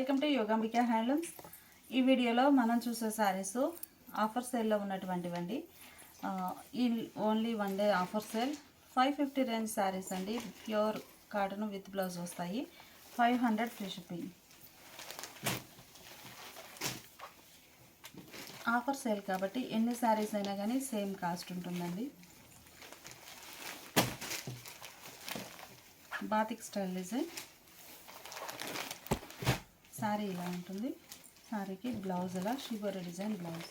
Welcome to Yogambika handlooms. ఈ వీడియోలో మనం చూసే శారీస్ ఆఫర్ సేల్లో ఉన్నటువంటివండి. ఈ only one day offer sale 550 range saris అండి. ప్యూర్ కాటన్ విత్ బ్లౌజ్ వస్తాయి. 500 ఫ్రీ షిప్పింగ్. ఆఫర్ సేల్ కాబట్టి ఎన్ని శారీస్ అయినా కానీ సేమ్ కాస్ట్ ఉంటుందండి. బాతిక్ స్టైల్ డిజైన్ శారీ ఇలా ఉంటుంది. శారీకి బ్లౌజ్ ఇలా షిబోరి డిజైన్ బ్లౌజ్.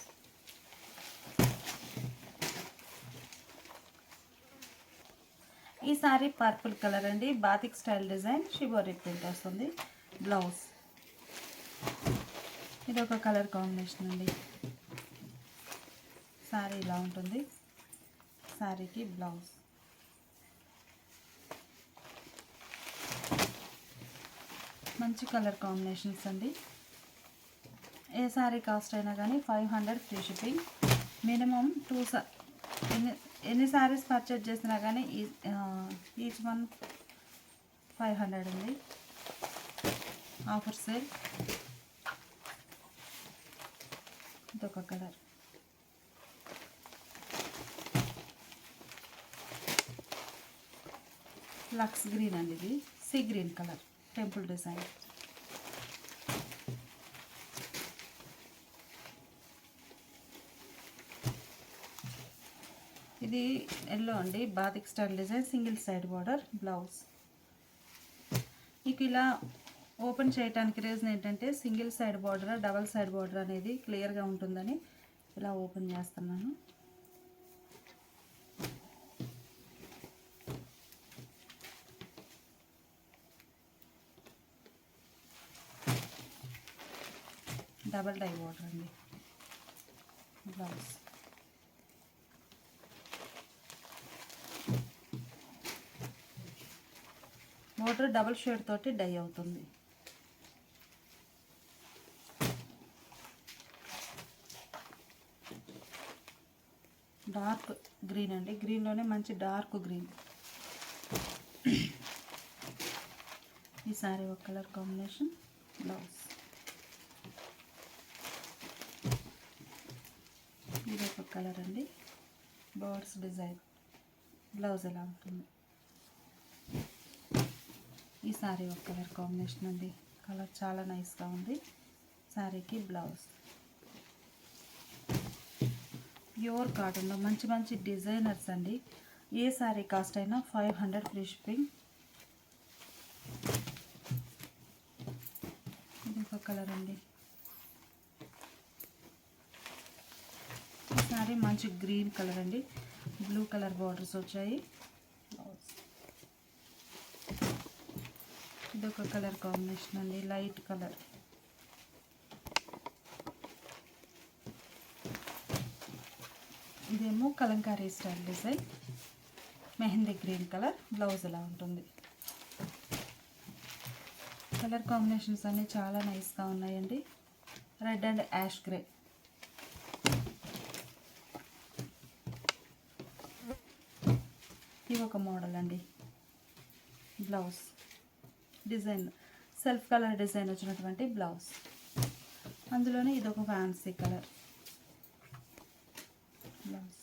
ఈ శారీ పర్పుల్ కలర్ అండి. Batik style design shibori print వస్తుంది. బ్లౌజ్ ఇది ఒక కలర్ కాంబినేషన్ అండి. శారీ ఇలా ఉంటుంది. శారీకి బ్లౌజ్. మంచి కలర్ కాంబినేషన్స్ అండి. ఏ శారీ కాస్ట్ అయినా కానీ 500 ఫ్రీ షిప్పింగ్. మినిమం ఎన్ని శారీస్ పర్చేజ్ చేసినా కానీ ఈచ్ వన్ 500 ఉంది. Offer sale. ఇదొక కలర్. లక్స్ గ్రీన్ అండి. ఇది see green colour temple design. ఇది ఎల్లో అండి. Batik style design single side border blouse. మీకు ఇలా ఓపెన్ చేయడానికి రీజన్ ఏంటంటే single side border double side border అనేది క్లియర్గా ఉంటుందని ఇలా ఓపెన్ చేస్తున్నాను. డబల్ డై బార్డర్ అండి బ్లౌజ్. బార్డర్ డబల్ షేడ్ తోటి డై అవుతుంది. డార్క్ గ్రీన్ అండి. గ్రీన్లోనే మంచి డార్క్ గ్రీన్. ఈ సారీ ఒక కలర్ కాంబినేషన్ బ్లౌజ్. ఇది ఒక కలర్ అండి. బర్డ్స్ డిజైన్ బ్లౌజ్ ఎలా ఉంటుంది. ఈ శారీ ఒక కలర్ కాంబినేషన్ అండి. కలర్ చాలా నైస్గా ఉంది. శారీకి బ్లౌజ్. ప్యూర్ కాటన్లో మంచి మంచి డిజైనర్స్ అండి. ఏ శారీ కాస్ట్ అయినా 500 ఫ్రీ షిప్పింగ్. ఇది ఒక కలర్ అండి. ఈ శారీ మంచి గ్రీన్ కలర్ అండి. బ్లూ కలర్ బార్డర్స్ వచ్చాయి. ఇదొక కలర్ కాంబినేషన్ అండి. Light colour. ఇదేమో Kalamkari style design mehndi green colour. Blouse ఎలా ఉంటుంది. కలర్ కాంబినేషన్స్ అన్నీ చాలా నైస్గా ఉన్నాయండి. Red and ash grey. ఇది ఒక మోడల్ అండి. Blouse design self colour design వచ్చినటువంటి బ్లౌజ్. అందులోనే ఇదొక fancy colour blouse.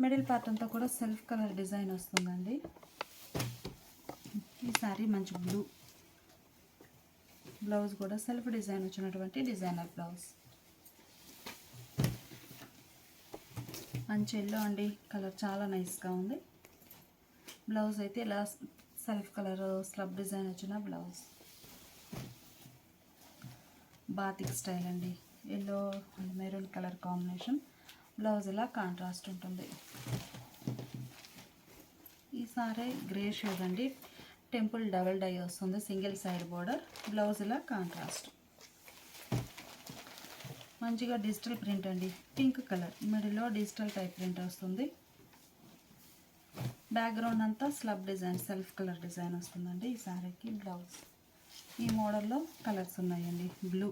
Middle part అంతా కూడా సెల్ఫ్ కలర్ డిజైన్ వస్తుందండి. ఈ సారీ మంచి బ్లూ. బ్లౌజ్ కూడా సెల్ఫ్ డిజైన్ వచ్చినటువంటి డిజైనర్ బ్లౌజ్. మంచి ఎల్లో అండి. కలర్ చాలా నైస్గా ఉంది. బ్లౌజ్ అయితే ఇలా సెల్ఫ్ కలర్ స్లబ్ డిజైన్ వచ్చిన బ్లౌజ్. బాతిక్ స్టైల్ అండి. Yellow and maroon colour combination. Blouse ఇలా కాంట్రాస్ట్ ఉంటుంది. ఈ సారీ గ్రే షేడ్ అండి. టెంపుల్ డబల్ డై వస్తుంది. Single side border. బ్లౌజ్ ఇలా కాంట్రాస్ట్. మంచిగా డిజిటల్ ప్రింట్ అండి. పింక్ కలర్ మిడిల్లో డిజిటల్ టైప్ ప్రింట్ వస్తుంది. బ్యాక్గ్రౌండ్ అంతా slub design self colour design వస్తుందండి. ఈ శారీకి బ్లౌజ్. ఈ మోడల్లో కలర్స్ ఉన్నాయండి. బ్లూ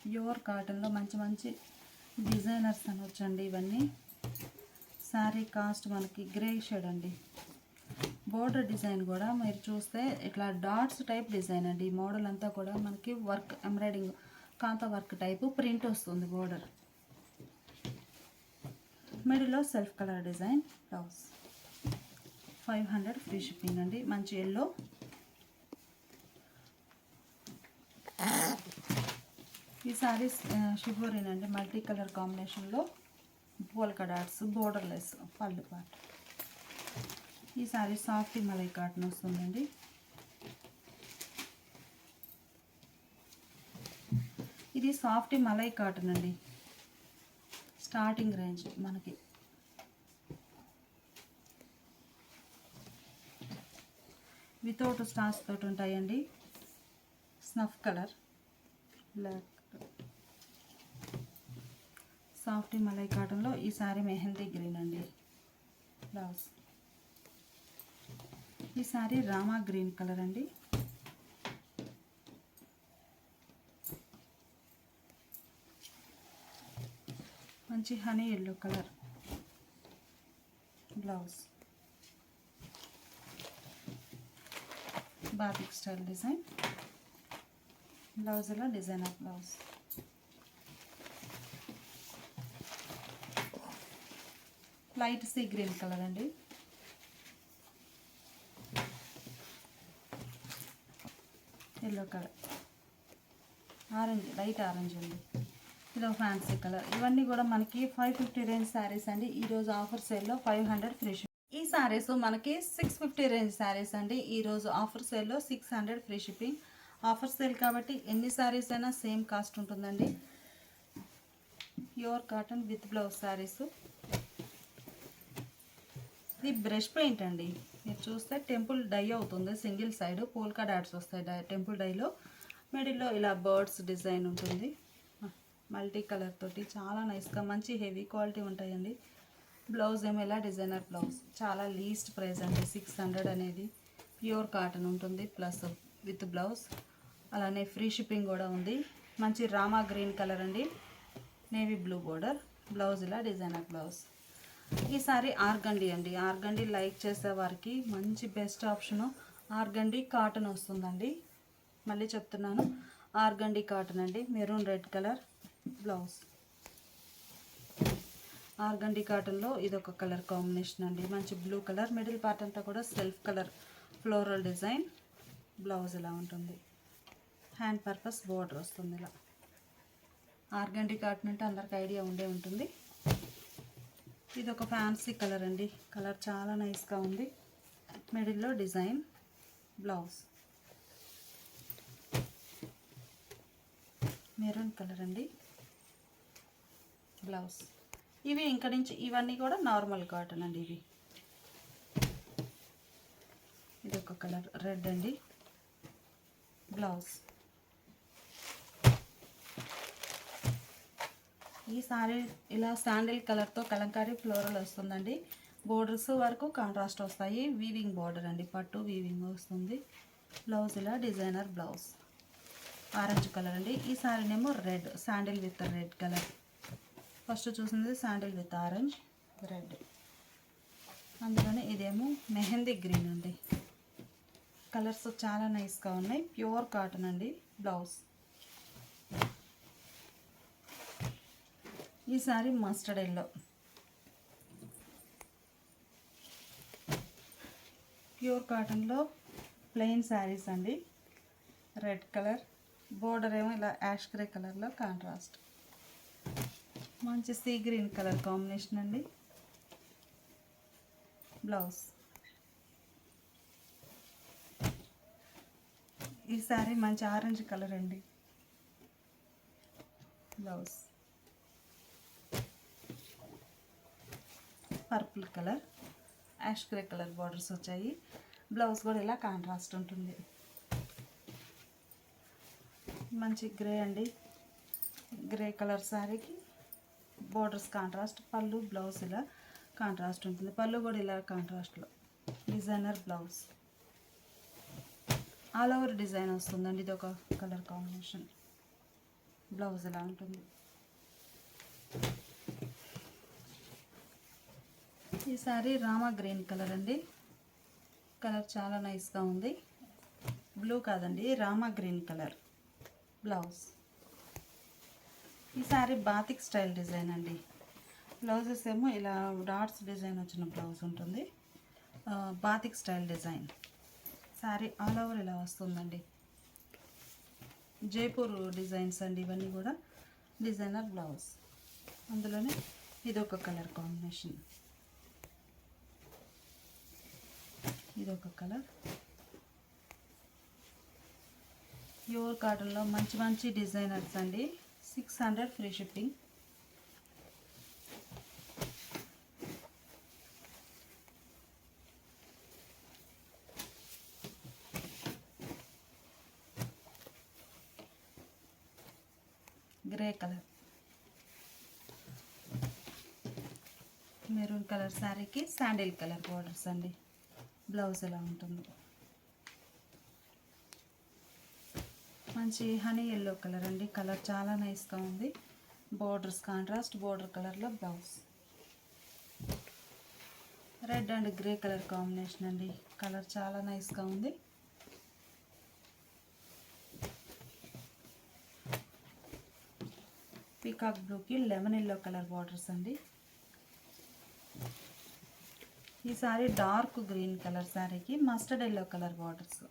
ప్యూర్ కాటన్లో మంచి మంచి డిజైనర్స్ అనొచ్చండి ఇవన్నీ. శారీ కాస్ట్ మనకి గ్రే షేడ్ అండి. బోర్డర్ డిజైన్ కూడా మీరు చూస్తే ఇట్లా డాట్స్ టైప్ డిజైన్ అండి. ఈ మోడల్ అంతా కూడా మనకి work embroidering kantha work type print వస్తుంది బోర్డర్. మిడిల్లో self colour design. Blouse 500 free shipping అండి. మంచి ఎల్లో. ఈ సారీస్ షిబోరిన్ అండి, మల్టీ కలర్ కాంబినేషన్లో polka dots borderless pallu part. ఈ సారీ సాఫ్ట్ మలై కాటన్ వస్తుందండి. ఇది సాఫ్ట్ మలై కాటన్ అండి. స్టార్టింగ్ రేంజ్ మనకి వితౌట్ స్టార్స్ తోటి ఉంటాయండి. Snuff colour, black. Soft malai కాటన్లో ఈ సారీ మెహందీ గ్రీన్ అండి. బ్లౌజ్ ఈ సారీ రామా గ్రీన్ కలర్ అండి. మంచి honey yellow colour. Blouse batik style design. బ్లౌజ్లో designer blouse. Light sea green colour అండి. Yellow colour, orange, light orange అండి. ఇదో ఫ్యాన్సీ కలర్. ఇవన్నీ కూడా మనకి 550 రేంజ్ శారీస్ అండి. ఈరోజు ఆఫర్ సేల్లో 500 ఫ్రీ షిప్పింగ్. ఈ శారీస్ మనకి 650 రేంజ్ శారీస్ అండి. ఈరోజు ఆఫర్ సేల్లో 600 ఫ్రీ షిప్పింగ్. ఆఫర్ సేల్ కాబట్టి ఎన్ని శారీస్ అయినా సేమ్ కాస్ట్ ఉంటుందండి. Pure cotton with blouse saris. ఇది బ్రష్ పెయింట్ అండి. మీరు చూస్తే టెంపుల్ డై అవుతుంది. సింగిల్ సైడ్ పోల్కా డాట్స్ వస్తాయి టెంపుల్ డైలో. మిడిల్లో ఇలా బర్డ్స్ డిజైన్ ఉంటుంది. మల్టీ కలర్ తోటి చాలా నైస్గా మంచి హెవీ క్వాలిటీ ఉంటాయండి. బ్లౌజ్ ఏమో ఇలా డిజైనర్ బ్లౌజ్. చాలా లీస్ట్ ప్రైస్ అండి 600 అనేది. ప్యూర్ కాటన్ ఉంటుంది ప్లస్ విత్ బ్లౌజ్. అలానే ఫ్రీ షిప్పింగ్ కూడా ఉంది. మంచి రామా గ్రీన్ కలర్ అండి, నేవీ బ్లూ బోర్డర్. బ్లౌజ్ ఇలా డిజైనర్ బ్లౌజ్. ఈసారి ఆర్గండి అండి. ఆర్గండి లైక్ చేసే వారికి మంచి బెస్ట్ ఆప్షను ఆర్గండి కాటన్ వస్తుందండి. మళ్ళీ చెప్తున్నాను, ఆర్గండి కాటన్ అండి. Maroon red colour blouse. Organdie కాటన్లో ఇదొక కలర్ కాంబినేషన్ అండి. మంచి బ్లూ కలర్. మిడిల్ పార్ట్ అంతా కూడా self colour floral design. Blouse ఇలా ఉంటుంది. హ్యాండ్ పర్పస్ బోర్డర్ వస్తుంది ఇలా. ఆర్గండి కాటన్ అంటే అందరికి ఐడియా ఉండే ఉంటుంది. ఇది ఒక ఫ్యాన్సీ కలర్ అండి. కలర్ చాలా నైస్గా ఉంది. మిడిల్లో డిజైన్. బ్లౌజ్ మెరూన్ కలర్ అండి. బ్లౌజ్ ఇవి ఇంకా నుంచి ఇవన్నీ కూడా నార్మల్ కాటన్ అండి. ఇది ఒక కలర్ రెడ్ అండి. బ్లౌజ్ ఈ సారీ ఇలా శాండిల్ కలర్తో కలంకారీ ఫ్లోరల్ వస్తుందండి. బోర్డర్స్ వరకు కాంట్రాస్ట్ వస్తాయి. వీవింగ్ బోర్డర్ అండి, పట్టు వీవింగ్ వస్తుంది. బ్లౌజ్ ఇలా డిజైనర్ బ్లౌజ్. ఆరెంజ్ కలర్ అండి. ఈ సారీనేమో red, sandal with red colour. First చూసింది శాండిల్ విత్ ఆరెంజ్, రెడ్. అందులోనే ఇదేమో మెహందీ గ్రీన్ అండి. కలర్స్ చాలా నైస్గా ఉన్నాయి. ప్యూర్ కాటన్ అండి. బ్లౌజ్ ఈ సారీ మస్టర్డ్ ఎల్లో. ప్యూర్ కాటన్లో ప్లెయిన్ శారీస్ అండి. రెడ్ కలర్ బోర్డర్ ఏమో ఇలా యాష్ గ్రే కలర్లో కాంట్రాస్ట్. మంచి సీ గ్రీన్ కలర్ కాంబినేషన్ అండి. బ్లౌజ్ ఈ సారీ మంచి ఆరెంజ్ కలర్ అండి. Blouse purple colour, ash grey colour borders వచ్చాయి. బ్లౌజ్ కూడా ఇలా కాంట్రాస్ట్ ఉంటుంది. మంచి గ్రే అండి. గ్రే కలర్ శారీకి బార్డర్స్ కాంట్రాస్ట్. పళ్ళు బ్లౌజ్ ఇలా కాంట్రాస్ట్ ఉంటుంది. పళ్ళు కూడా ఇలా కాంట్రాస్ట్లో designer blouse. All over design వస్తుందండి. ఇది ఒక కలర్ కాంబినేషన్. బ్లౌజ్ ఇలా ఉంటుంది. ఈ సారీ రామా గ్రీన్ కలర్ అండి. కలర్ చాలా నైస్గా ఉంది. బ్లూ కాదండి, రామా గ్రీన్ కలర్ బ్లౌజ్. ఈ సారీ బాతిక్ స్టైల్ డిజైన్ అండి. బ్లౌజెస్ ఏమో ఇలా డాట్స్ డిజైన్ వచ్చిన బ్లౌజ్ ఉంటుంది. Batik style design. Sorry all over ఇలా వస్తుందండి. జైపూర్ డిజైన్స్ అండి ఇవన్నీ కూడా. Designer blouse. అందులోనే ఇదొక కలర్ కాంబినేషన్, ఇదొక కలర్. ప్యూర్ కాటన్లో మంచి మంచి డిజైనర్స్ అండి. 600 free shipping. Grey colour, maroon colour శారీకి శాండిల్ కలర్ బోర్డర్స్ అండి. బ్లౌజ్ ఎలా ఉంటుంది? మంచి హనీ ఎల్లో కలర్ అండి. కలర్ చాలా నైస్గా ఉంది. బోర్డర్స్ కాంట్రాస్ట్ బోర్డర్ కలర్లో blouse. Red and grey colour combination అండి. కలర్ చాలా నైస్గా ఉంది. పీకాక్ బ్లూకి లెమన్ ఎల్లో కలర్ బార్డర్స్ అండి. ఈ సారీ డార్క్ గ్రీన్ కలర్ శారీకి mustard yellow colour borders.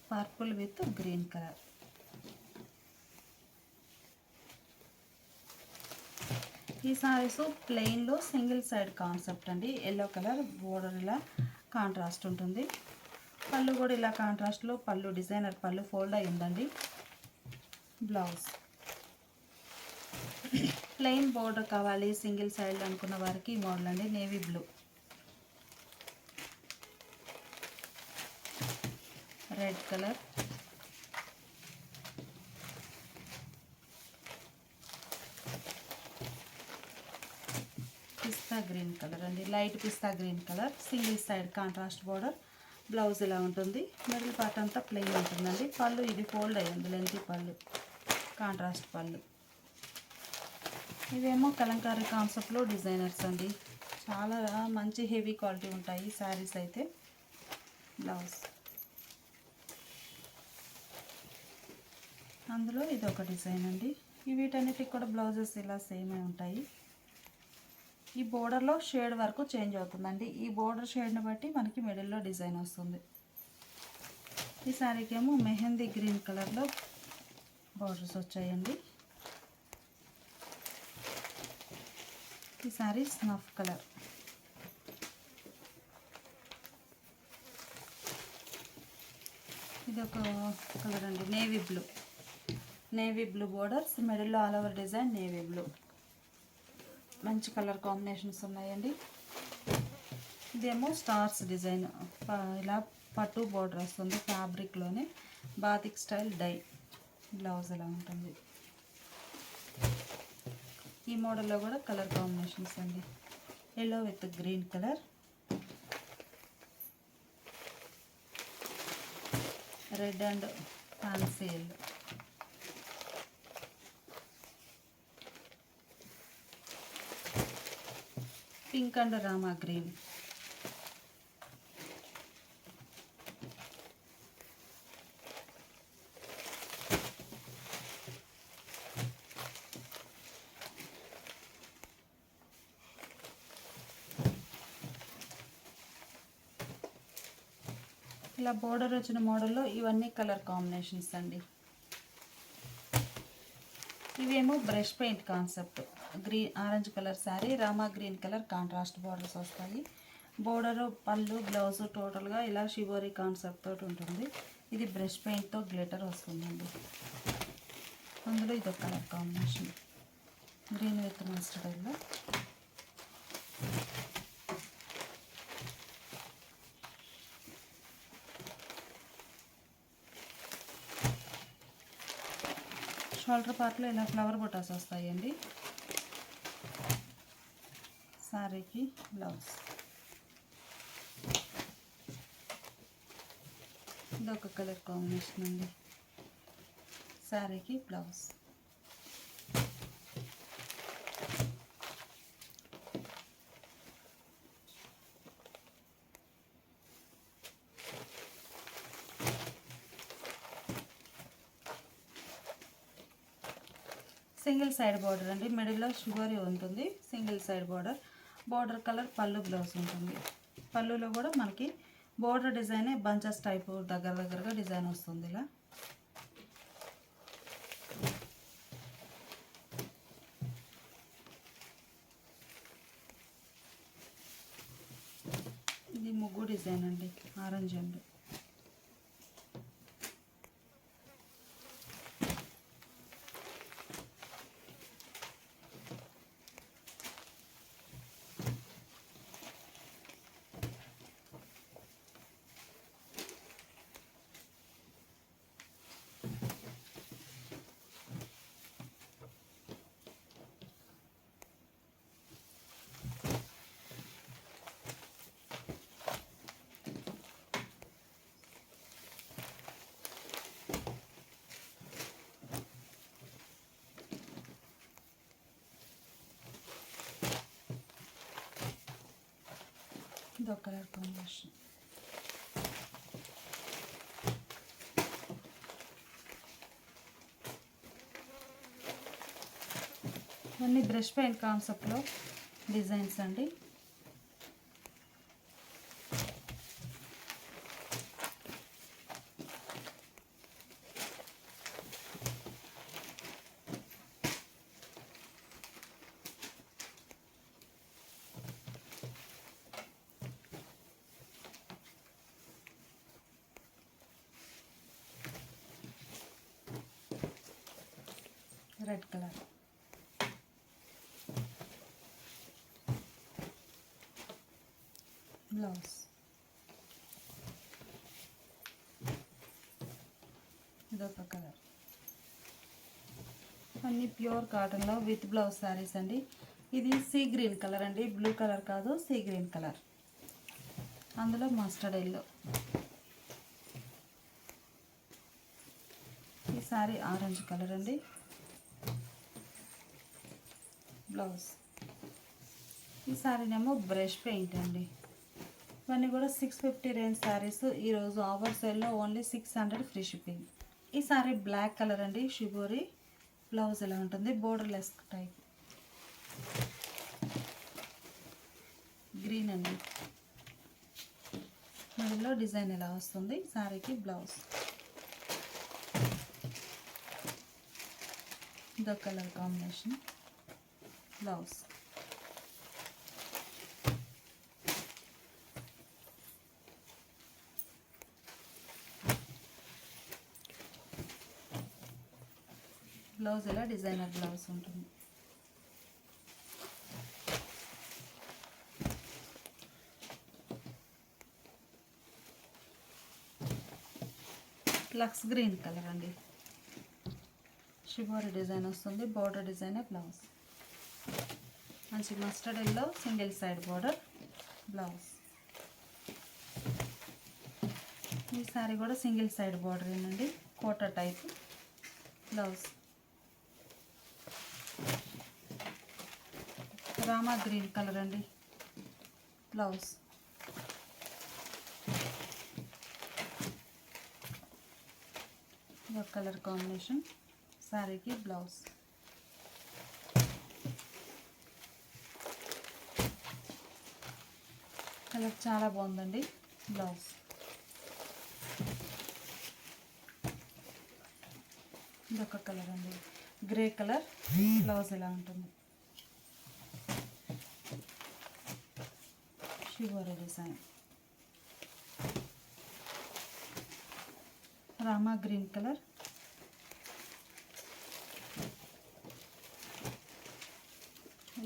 Purple with green colour. ఈ సారీస్ ప్లెయిన్లో సింగిల్ సైడ్ కాన్సెప్ట్ అండి. ఎల్లో కలర్ బోర్డర్ ఇలా కాంట్రాస్ట్ ఉంటుంది. పళ్ళు కూడా ఇలా కాంట్రాస్ట్లో పళ్ళు డిజైనర్ పళ్ళు ఫోల్డ్ అయి ఉందండి. బ్లౌజ్ ప్లెయిన్ బోర్డర్ కావాలి సింగిల్ సైడ్ అనుకున్న వారికి ఈ మోడల్ అండి. Navy blue, red colour, pista green colour అండి. Light pista green colour. Single side contrast border. Blouse ఇలా ఉంటుంది. మిడిల్ పార్ట్ అంతా ప్లెయిన్ ఉంటుందండి. పళ్ళు ఇది ఫోల్డ్ అయ్యింది, లెంతీ పళ్ళు, కాంట్రాస్ట్ పళ్ళు. ఇవేమో కలంకారీ కాన్సెప్ట్లో డిజైనర్స్ అండి. చాలా మంచి హెవీ క్వాలిటీ ఉంటాయి శారీస్ అయితే. బ్లౌజ్ అందులో ఇది ఒక డిజైన్ అండి. వీటన్నిటికి కూడా బ్లౌజెస్ ఇలా సేమే ఉంటాయి. ఈ బోర్డర్లో షేడ్ వరకు చేంజ్ అవుతుందండి. ఈ బోర్డర్ షేడ్ని బట్టి మనకి మిడిల్లో డిజైన్ వస్తుంది. ఈ శారీకి ఏమో మెహందీ గ్రీన్ కలర్లో బోర్డర్స్ వచ్చాయండి. ఈ శారీ స్నఫ్ కలర్. ఇది ఒక కలర్ అండి, navy blue. Navy blue borders, మిడిల్లో all over design navy blue. మంచి కలర్ కాంబినేషన్స్ ఉన్నాయండి. ఇదేమో స్టార్స్ డిజైన్. ఇలా పట్టు బోర్డర్ వస్తుంది ఫ్యాబ్రిక్లోనే. Batik style dye. బ్లౌజ్ ఎలా ఉంటుంది? ఈ మోడల్లో కూడా కలర్ కాంబినేషన్స్ అండి. Yellow with green colour, red and fancy yellow, pink and Rama green, ఇలా బోర్డర్ వచ్చిన మోడల్లో ఇవన్నీ కలర్ కాంబినేషన్స్ అండి. ఇవేమో brush paint concept. Green orange colour sari, Rama green colour contrast borders వస్తాయి. బోర్డరు పళ్ళు బ్లౌజ్ టోటల్గా ఇలా షివోరీ కాన్సెప్ట్ తోటి ఉంటుంది. ఇది బ్రష్ పెయింట్తో గ్లిటర్ వస్తుందండి. అందులో ఇది ఒక colour combination, green with mustard yellow. Shoulder పార్ట్లో ఇలా ఫ్లవర్ బొటాస్ వస్తాయండి. శారీకి బ్లౌజ్. ఇదొక కలర్ కాంబినేషన్ అండి. శారీకి బ్లౌజ్. సింగిల్ సైడ్ బార్డర్ అండి, మిడిల్లో షుగరీ ఉంటుంది. Single side border, border colour పళ్ళు బ్లౌజ్ ఉంటుంది. పళ్ళులో కూడా మనకి బార్డర్ డిజైన్ బంచెస్ టైపు దగ్గరగా డిజైన్ వస్తుంది. ఇలా ఇది ముగ్గు డిజైన్ అండి, ఆరెంజ్ అండి. ఇదో కలర్ కాంబినేషన్. ఇవన్నీ బ్రష్ పెయింట్ కాన్సెప్ట్లో డిజైన్స్ అండి. రెడ్ కలర్, బ్లౌజ్ ఇదొక కలర్. అన్నీ ప్యూర్ కాటన్లో విత్ బ్లౌజ్ శారీస్ అండి. ఇది సీ గ్రీన్ కలర్ అండి, బ్లూ కలర్ కాదు, సీ గ్రీన్ కలర్. అందులో మస్టర్డ్ ఎల్లో. ఈ శారీ ఆరెంజ్ కలర్ అండి, బ్లౌజ్. ఈ శారీనేమో బ్రష్ పెయింట్ అండి. ఇవన్నీ కూడా 650 రేంజ్ శారీస్. ఈరోజు ఆఫర్ సేల్లో ఓన్లీ 600 ఫ్రీ షిప్పింగ్. ఈ శారీ బ్లాక్ కలర్ అండి, షిబోరి. బ్లౌజ్ ఎలా ఉంటుంది, బోర్డర్లెస్ టైప్. గ్రీన్ అండి, మిడిల్లో డిజైన్ ఎలా వస్తుంది. శారీకి బ్లౌజ్ ఇదో కలర్ కాంబినేషన్, బ్లౌజ్. బ్లౌజ్ ఇలా డిజైనర్ బ్లౌజ్ ఉంటుంది. లక్స్ గ్రీన్ కలర్ అండి, షిబోరి డిజైన్ వస్తుంది. Border design blouse. మంచి mustard yellow single side border, blouse. ఈ సారీ కూడా సింగిల్ సైడ్ బార్డర్ ఏనండి, Kota type, blouse. Rama green colour అండి, బ్లౌజ్. ఒక కలర్ కాంబినేషన్, శారీకి బ్లౌజ్. కలర్ చాలా బాగుందండి, బ్లౌజ్. ఇదొక కలర్ అండి, గ్రే కలర్. బ్లౌజ్ ఎలా ఉంటుంది, shibori design. Rama green colour,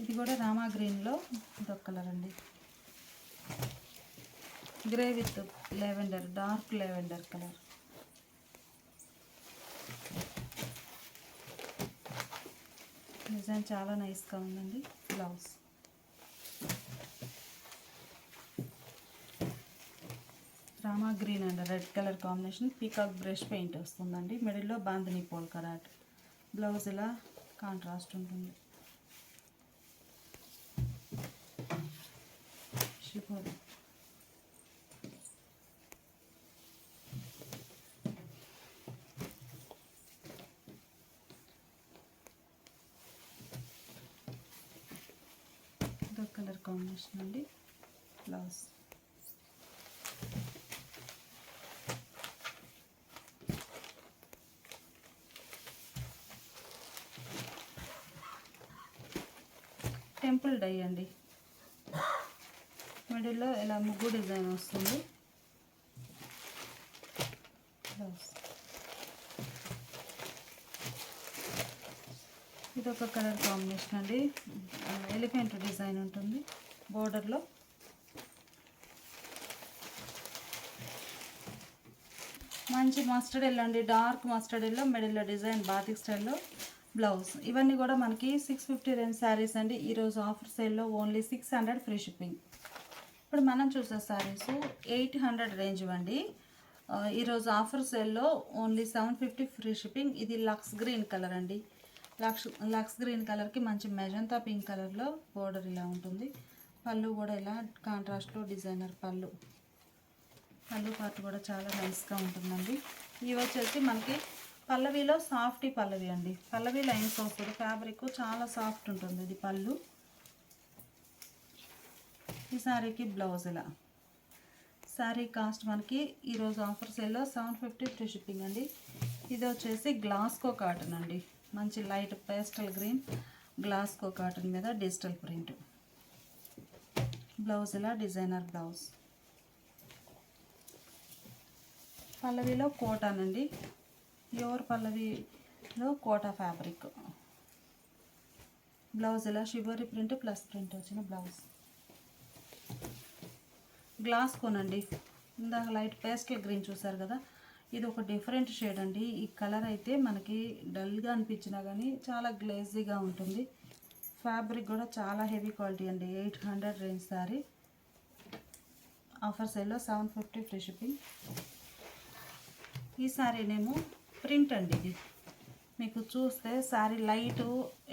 ఇది కూడా రామా గ్రీన్లో ఇదొక కలర్ అండి, grey with lavender, dark lavender colour. Design చాలా నైస్గా ఉందండి, blouse. Rama green and red colour combination, peacock brush paint వస్తుందండి. మిడిల్లో బాందిని పోల్ కరాట్. బ్లౌజ్ ఇలా కాంట్రాస్ట్ ఉంటుంది, షిబోరి. ఇదో కలర్ కాంబినేషన్ అండి. బ్లౌజ్ టెంపుల్ డై అండి. మిడిల్లో ఇలా ముగ్గు డిజైన్ వస్తుంది. బ్లౌజ్ ఇదొక కలర్ కాంబినేషన్ అండి. ఎలిఫెంట్ డిజైన్ ఉంటుంది బోర్డర్లో. మంచి మస్టర్డ్ ఎల్లో అండి, డార్క్ మస్టర్డ్ ఎల్లో, మిడిల్లో డిజైన్ బాతిక్ స్టైల్లో బ్లౌజ్. ఇవన్నీ కూడా మనకి 650 రేంజ్ శారీస్ అండి. ఈరోజు ఆఫర్ సేల్లో ఓన్లీ 600 ఫ్రీ షిప్పింగ్. ఇప్పుడు మనం చూసే శారీస్ 800 రేంజ్ అండి. ఈరోజు ఆఫర్ సేల్లో ఓన్లీ 750 ఫ్రీ షిప్పింగ్. ఇది లక్స్ గ్రీన్ కలర్ అండి. లక్స్ గ్రీన్ కలర్కి మంచి మెజంతా పింక్ కలర్లో బోర్డర్ ఇలా ఉంటుంది. పళ్ళు కూడా ఇలా కాంట్రాస్ట్లో డిజైనర్ పళ్ళు పార్ట్ కూడా చాలా నైస్గా ఉంటుందండి. ఇవి వచ్చేసి మనకి పల్లవిలో సాఫ్ట్ పల్లవి అండి. పల్లవి లైన్స్ వస్తుంది. ఫ్యాబ్రిక్ చాలా సాఫ్ట్ ఉంటుంది. ఇది పళ్ళు. ఈ శారీకి బ్లౌజ్ ఇలా. శారీ కాస్ట్ మనకి ఈరోజు ఆఫర్ సేల్లో 750 ఫ్రీ షిప్పింగ్ అండి. ఇది వచ్చేసి గ్లాస్కో కాటన్ అండి. మంచి light pastel green Glasgow cotton మీద డిజిటల్ ప్రింట్. బ్లౌజ్ ఇలా డిజైనర్ బ్లౌజ్. పల్లవిలో కోటాన్ అండి. ప్యూర్ పల్లవిలో కోటా ఫ్యాబ్రిక్. బ్లౌజ్ ఇలా షిబోరి ప్రింట్ ప్లస్ ప్రింట్ వచ్చిన బ్లౌజ్. గ్లాస్ కోనండి. ఇందాక లైట్ పేస్టల్ గ్రీన్ చూసారు కదా, ఇది ఒక డిఫరెంట్ షేడ్ అండి. ఈ కలర్ అయితే మనకి డల్గా అనిపించినా కానీ చాలా గ్లేజీగా ఉంటుంది. ఫ్యాబ్రిక్ కూడా చాలా హెవీ క్వాలిటీ అండి. 800 రేంజ్ సారీ. ఆఫర్ సేల్లో 750 ఫ్రీ షిప్పింగ్. ఈ శారీనేమో ప్రింట్ అండి. ఇది మీకు చూస్తే శారీ లైట్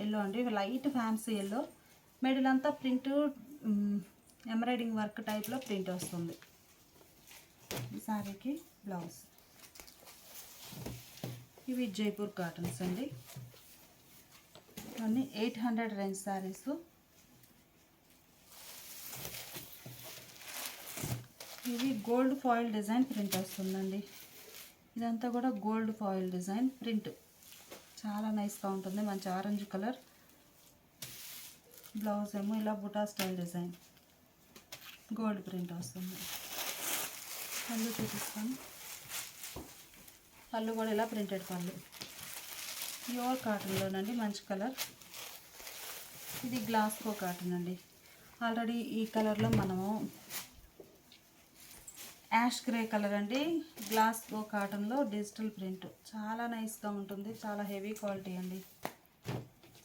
ఎల్లో అండి, లైట్ ఫ్యాన్సీ ఎల్లో. మిడిల్ అంతా ప్రింట్ ఎంబ్రాయిడింగ్ వర్క్ టైప్లో ప్రింట్ వస్తుంది. ఈ శారీకి బ్లౌజ్. ఇవి జైపూర్ కాటన్స్ అండి. ఇవన్నీ 800 రేంజ్ శారీస్. ఇవి గోల్డ్ ఫాయిల్ డిజైన్ ప్రింట్ వస్తుందండి. ఇదంతా కూడా గోల్డ్ ఫాయిల్ డిజైన్ ప్రింట్ చాలా నైస్గా ఉంటుంది. మంచి ఆరెంజ్ కలర్. బ్లౌజ్ ఏమో ఇలా buta style design gold print వస్తుంది. పళ్ళు చూపిస్తాను. పళ్ళు కూడా ఇలా ప్రింటెడ్ పళ్ళు. ప్యూర్ కాటన్లోనండి, మంచి కలర్. ఇది గ్లాస్కో కాటన్ అండి. ఆల్రెడీ ఈ కలర్లో మనము యాష్ గ్రే కలర్ అండి. గ్లాస్కో కాటన్లో డిజిటల్ ప్రింట్ చాలా నైస్గా ఉంటుంది. చాలా హెవీ క్వాలిటీ అండి.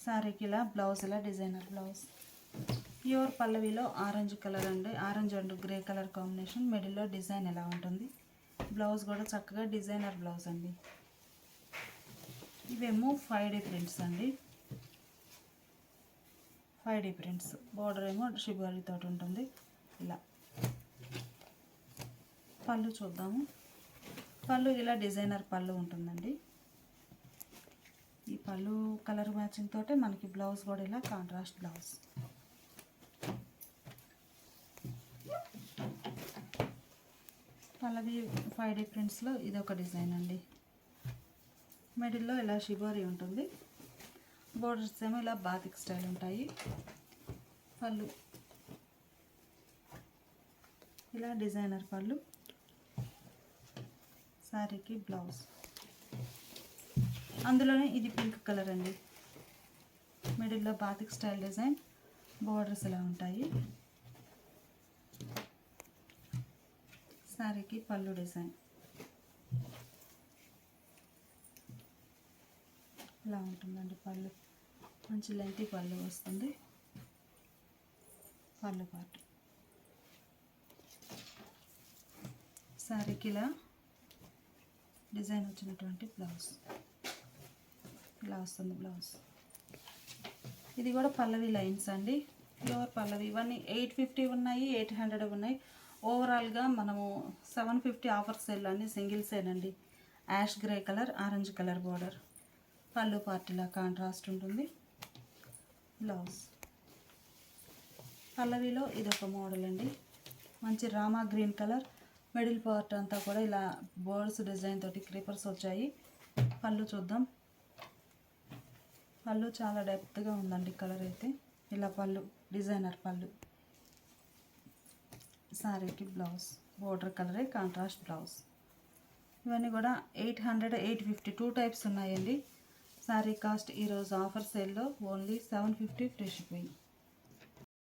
శారీకి ఇలా బ్లౌజ్ ఇలా డిజైనర్ బ్లౌజ్. ప్యూర్ పల్లవిలో ఆరెంజ్ కలర్ అండి. Orange and grey colour combination. మిడిల్లో డిజైన్ ఎలా ఉంటుంది. బ్లౌజ్ కూడా చక్కగా డిజైనర్ బ్లౌజ్ అండి. ఇవేమో 5D ప్రింట్స్ అండి. 5D prints. బోర్డర్ ఏమో షిబోరి తోటి ఉంటుంది ఇలా. పళ్ళు చూద్దాము. పళ్ళు ఇలా డిజైనర్ పళ్ళు ఉంటుందండి. ఈ పళ్ళు కలర్ మ్యాచింగ్ తోటే మనకి బ్లౌజ్ కూడా ఇలా కాంట్రాస్ట్ బ్లౌజ్. పల్లవి 5D ప్రింట్స్లో ఇదొక డిజైన్ అండి. మిడిల్లో ఇలా షిబోరి ఉంటుంది. బోర్డర్స్ ఏమో ఇలా బాతిక్ స్టైల్ ఉంటాయి. పళ్ళు ఇలా డిజైనర్ పళ్ళు. శారీకి బ్లౌజ్. అందులోనే ఇది పింక్ కలర్ అండి. మిడిల్లో బాతిక్ స్టైల్ డిజైన్. బోర్డర్స్ ఇలా ఉంటాయి. శారీకి పళ్ళు డిజైన్ ఇలా ఉంటుందండి. పళ్ళు మంచి లెంతీ పళ్ళు వస్తుంది. పళ్ళు పార్ట్. శారీకి ఇలా డిజైన్ వచ్చినటువంటి బ్లౌజ్ ఇలా వస్తుంది బ్లౌజ్. ఇది కూడా పల్లవి లైన్స్ అండి. ప్యూర్ పల్లవి. ఇవన్నీ 850 ఉన్నాయి, 800 ఉన్నాయి. ఓవరాల్గా మనము 750 ఆఫర్ సేల్ అన్ని సింగిల్ సేల్ అండి. Ash grey colour, orange colour border. Pallu పార్టీలా కాంట్రాస్ట్ ఉంటుంది. బ్లౌజ్ పల్లవిలో ఇదొక మోడల్ అండి. మంచి Rama green colour, middle part అంతా కూడా ఇలా బర్డ్స్ డిజైన్ తోటి క్రీపర్స్ వచ్చాయి. పళ్ళు చూద్దాం. పళ్ళు చాలా డెప్త్గా ఉందండి కలర్ అయితే. ఇలా పళ్ళు డిజైనర్ పళ్ళు. శారీకి బ్లౌజ్ బోర్డర్ కలరే కాంట్రాస్ట్ బ్లౌజ్. ఇవన్నీ కూడా 800, 850 2 టైప్స్ ఉన్నాయండి. శారీ కాస్ట్ ఈరోజు ఆఫర్ సేల్లో ఓన్లీ 750 ఫ్రీ షిప్పింగ్.